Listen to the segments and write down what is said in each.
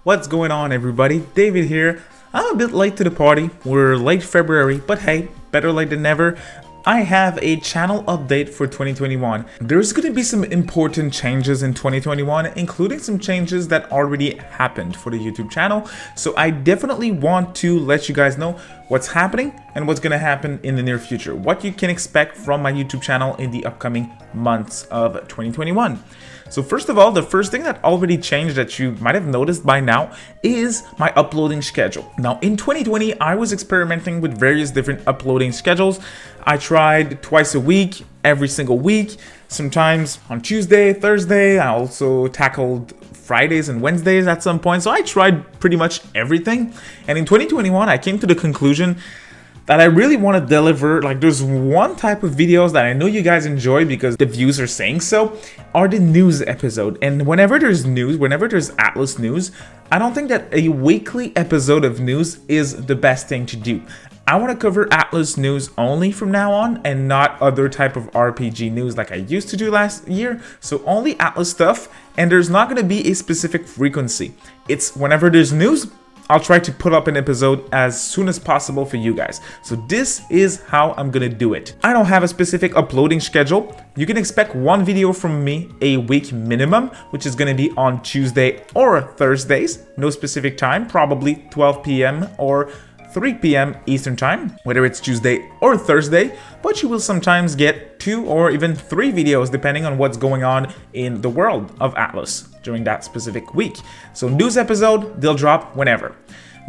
What's going on, everybody? David here. I'm a bit late to the party. We're late February, but hey, better late than never. I have a channel update for 2021. There's going to be some important changes in 2021, including some changes that already happened for the YouTube channel. So I definitely want to let you guys know what's happening and what's going to happen in the near future. What you can expect from my YouTube channel in the upcoming months of 2021. So first of all, the first thing that already changed that you might have noticed by now is my uploading schedule. Now in 2020, I was experimenting with various different uploading schedules. I tried twice a week, every single week, sometimes on Tuesday, Thursday. I also tackled Fridays and Wednesdays at some point. So I tried pretty much everything. And in 2021, I came to the conclusion that I really want to deliver. Like, there's one type of videos that I know you guys enjoy because the views are saying so, are the news episode. And whenever there's news, whenever there's Atlas news, I don't think that a weekly episode of news is the best thing to do. I want to cover Atlas news only from now on and not other type of RPG news like I used to do last year. So only Atlas stuff, and there's not going to be a specific frequency. It's whenever there's news, I'll try to put up an episode as soon as possible for you guys. So this is how I'm gonna do it. I don't have a specific uploading schedule. You can expect one video from me a week minimum, which is gonna be on Tuesday or Thursdays. No specific time, probably 12 p.m. or 3 p.m. Eastern time, whether it's Tuesday or Thursday, but you will sometimes get 2 or even 3 videos depending on what's going on in the world of Atlas during that specific week. So news episode, they'll drop whenever.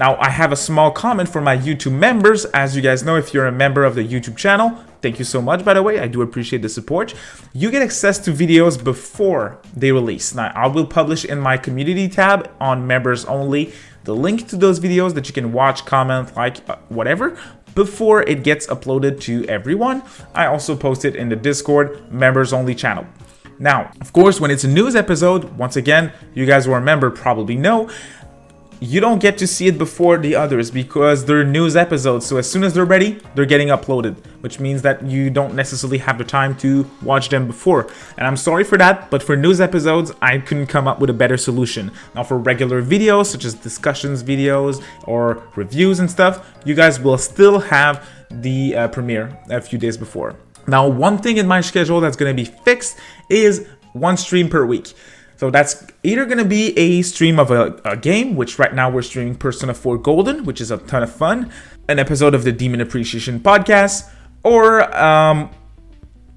Now I have a small comment for my YouTube members. As you guys know, if you're a member of the YouTube channel, thank you so much, by the way. I do appreciate the support. You get access to videos before they release. Now I will publish in my community tab on members only the link to those videos that you can watch, comment, like, whatever, before it gets uploaded to everyone. I also post it in the Discord members only channel. Now, of course, when it's a news episode, once again, you guys who are a member probably know, you don't get to see it before the others because they're news episodes. So as soon as they're ready, they're getting uploaded, which means that you don't necessarily have the time to watch them before. And I'm sorry for that, but for news episodes, I couldn't come up with a better solution. Now for regular videos, such as discussions videos or reviews and stuff, you guys will still have the premiere a few days before. Now, one thing in my schedule that's going to be fixed is one stream per week. So that's either going to be a stream of a game, which right now we're streaming Persona 4 Golden, which is a ton of fun, an episode of the Demon Appreciation Podcast, or a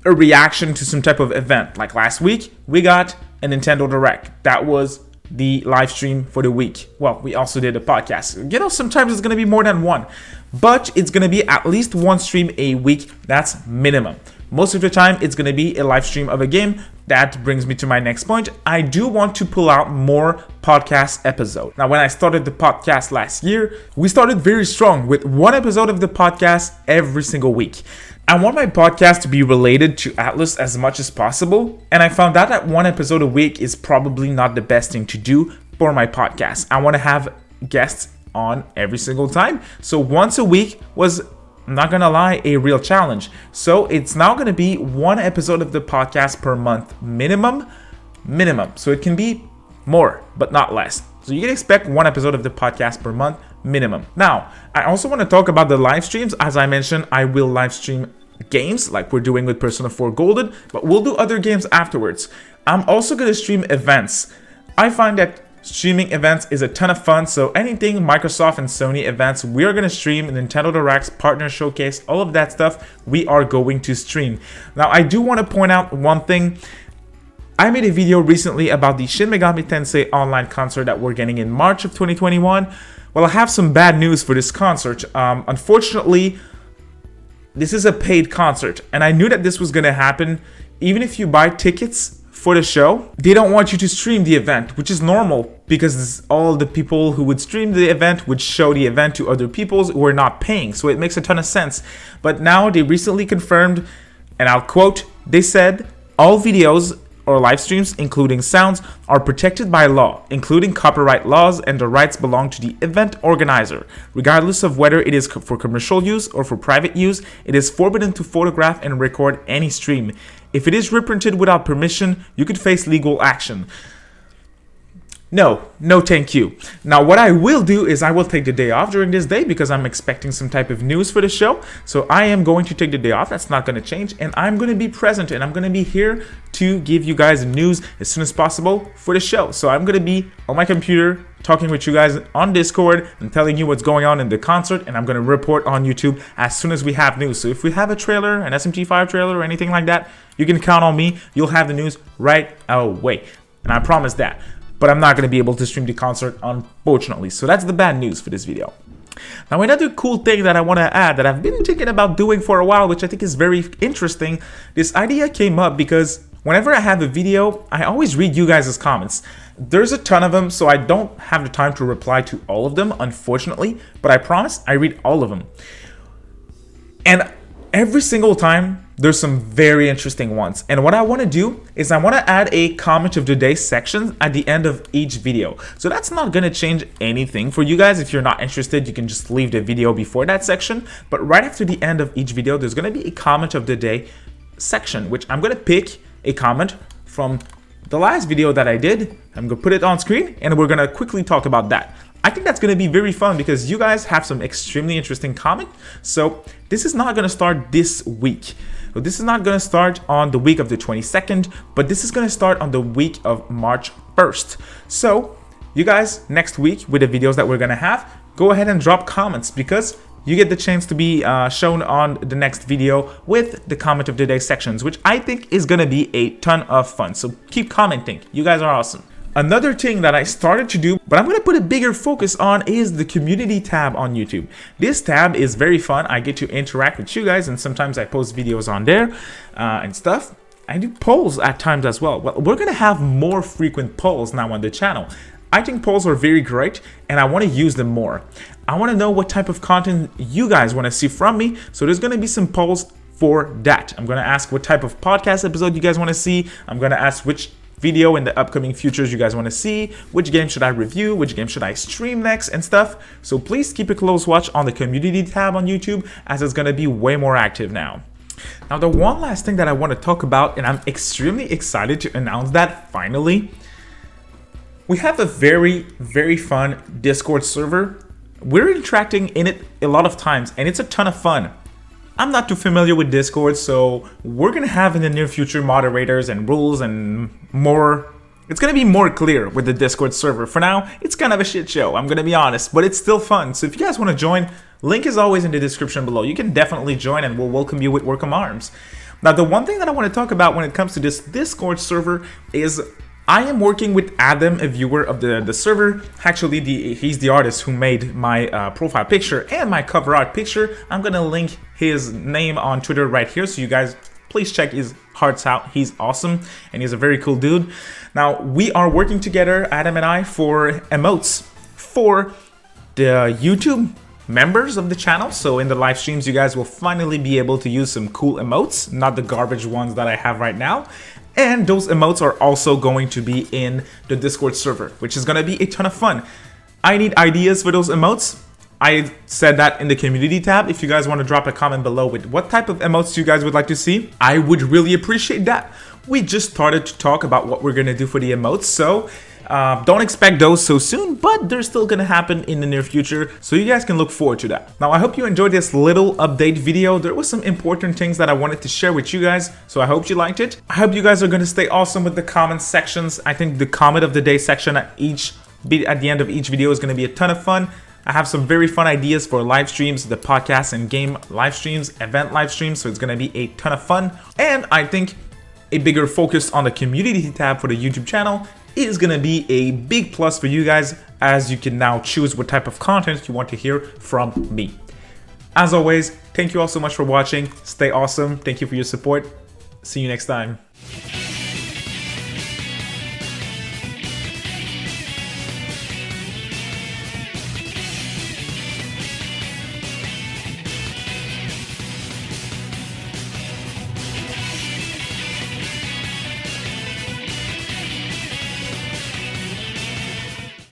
reaction to some type of event. Like last week, we got a Nintendo Direct. That was the live stream for the week. Well, we also did a podcast. You know, sometimes it's going to be more than one, but it's going to be at least one stream a week. That's minimum. Most of the time, it's going to be a live stream of a game. That brings me to my next point. I do want to pull out more podcast episodes. Now, when I started the podcast last year, we started very strong with one episode of the podcast every single week. I want my podcast to be related to Atlas as much as possible, and I found out that one episode a week is probably not the best thing to do for my podcast. I want to have guests on every single time. So once a week was, I'm not gonna lie, a real challenge. So it's now gonna be one episode of the podcast per month minimum. So it can be more, but not less. So you can expect one episode of the podcast per month minimum. Now, I also want to talk about the live streams. As I mentioned, I will live stream games like we're doing with Persona 4 Golden, but we'll do other games afterwards. I'm also going to stream events. I find that streaming events is a ton of fun, so anything Microsoft and Sony events, we are going to stream. Nintendo Directs, Partner Showcase, all of that stuff, we are going to stream. Now, I do want to point out one thing. I made a video recently about the Shin Megami Tensei online concert that we're getting in March of 2021. Well, I have some bad news for this concert. Unfortunately, this is a paid concert, and I knew that this was going to happen. Even if you buy tickets for the show, they don't want you to stream the event, which is normal because all the people who would stream the event would show the event to other people who are not paying. So it makes a ton of sense. But now they recently confirmed, and I'll quote, they said, all videos or live streams, including sounds, are protected by law, including copyright laws, and the rights belong to the event organizer. Regardless of whether it is for commercial use or for private use, it is forbidden to photograph and record any stream. If it is reprinted without permission, you could face legal action. No thank you. Now what I will do is I will take the day off during this day because I'm expecting some type of news for the show. So I am going to take the day off. That's not going to change. And I'm going to be present and I'm going to be here to give you guys news as soon as possible for the show. So I'm going to be on my computer talking with you guys on Discord and telling you what's going on in the concert, and I'm going to report on YouTube as soon as we have news. So if we have a trailer, an SMT5 trailer or anything like that, you can count on me. You'll have the news right away. And I promise that. But I'm not going to be able to stream the concert, unfortunately. So that's the bad news for this video. Now, another cool thing that I want to add that I've been thinking about doing for a while, which I think is very interesting, this idea came up because whenever I have a video, I always read you guys' comments. There's a ton of them, so I don't have the time to reply to all of them, unfortunately, but I promise I read all of them. And every single time, there's some very interesting ones. And what I want to do is I want to add a comment of the day section at the end of each video. So that's not going to change anything for you guys. If you're not interested, you can just leave the video before that section. But right after the end of each video, there's going to be a comment of the day section, which I'm going to pick a comment from the last video that I did. I'm going to put it on screen and we're going to quickly talk about that. I think that's going to be very fun because you guys have some extremely interesting comments. So this is not going to start this week. So this is not going to start on the week of the 22nd, but this is going to start on the week of March 1st. So you guys, next week with the videos that we're going to have, go ahead and drop comments because you get the chance to be shown on the next video with the comment of the day sections, which I think is going to be a ton of fun. So keep commenting. You guys are awesome. Another thing that I started to do, but I'm going to put a bigger focus on, is the community tab on YouTube. This tab is very fun. I get to interact with you guys, and sometimes I post videos on there and stuff. I do polls at times as well. Well, we're going to have more frequent polls now on the channel. I think polls are very great, and I want to use them more. I want to know what type of content you guys want to see from me, so there's going to be some polls for that. I'm going to ask what type of podcast episode you guys want to see. I'm going to ask which video in the upcoming futures you guys want to see, which game should I review, which game should I stream next and stuff. So please keep a close watch on the community tab on YouTube as it's going to be way more active now. Now, the one last thing that I want to talk about, and I'm extremely excited to announce that finally, we have a very, very fun Discord server. We're interacting in it a lot of times and it's a ton of fun. I'm not too familiar with Discord, so we're going to have in the near future moderators and rules and more. It's going to be more clear with the Discord server. For now, it's kind of a shit show, I'm going to be honest, but it's still fun. So if you guys want to join, link is always in the description below. You can definitely join and we'll welcome you with welcome arms. Now, the one thing that I want to talk about when it comes to this Discord server is I am working with Adam, a viewer of the server. Actually, he's the artist who made my profile picture and my cover art picture. I'm going to link his name on Twitter right here, so you guys please check his hearts out. He's awesome, and he's a very cool dude. Now, we are working together, Adam and I, for emotes for the YouTube members of the channel. So in the live streams, you guys will finally be able to use some cool emotes, not the garbage ones that I have right now. And those emotes are also going to be in the Discord server, which is going to be a ton of fun. I need ideas for those emotes. I said that in the community tab. If you guys want to drop a comment below with what type of emotes you guys would like to see, I would really appreciate that. We just started to talk about what we're going to do for the emotes, so don't expect those so soon, but they're still going to happen in the near future, so you guys can look forward to that. Now, I hope you enjoyed this little update video. There was some important things that I wanted to share with you guys, so I hope you liked it. I hope you guys are going to stay awesome with the comment sections. I think the comment of the day section at the end of each video is going to be a ton of fun. I have some very fun ideas for live streams, the podcast and game live streams, event live streams, so it's going to be a ton of fun. And I think a bigger focus on the community tab for the YouTube channel is going to be a big plus for you guys, as you can now choose what type of content you want to hear from me. As always, thank you all so much for watching. Stay awesome. Thank you for your support. See you next time.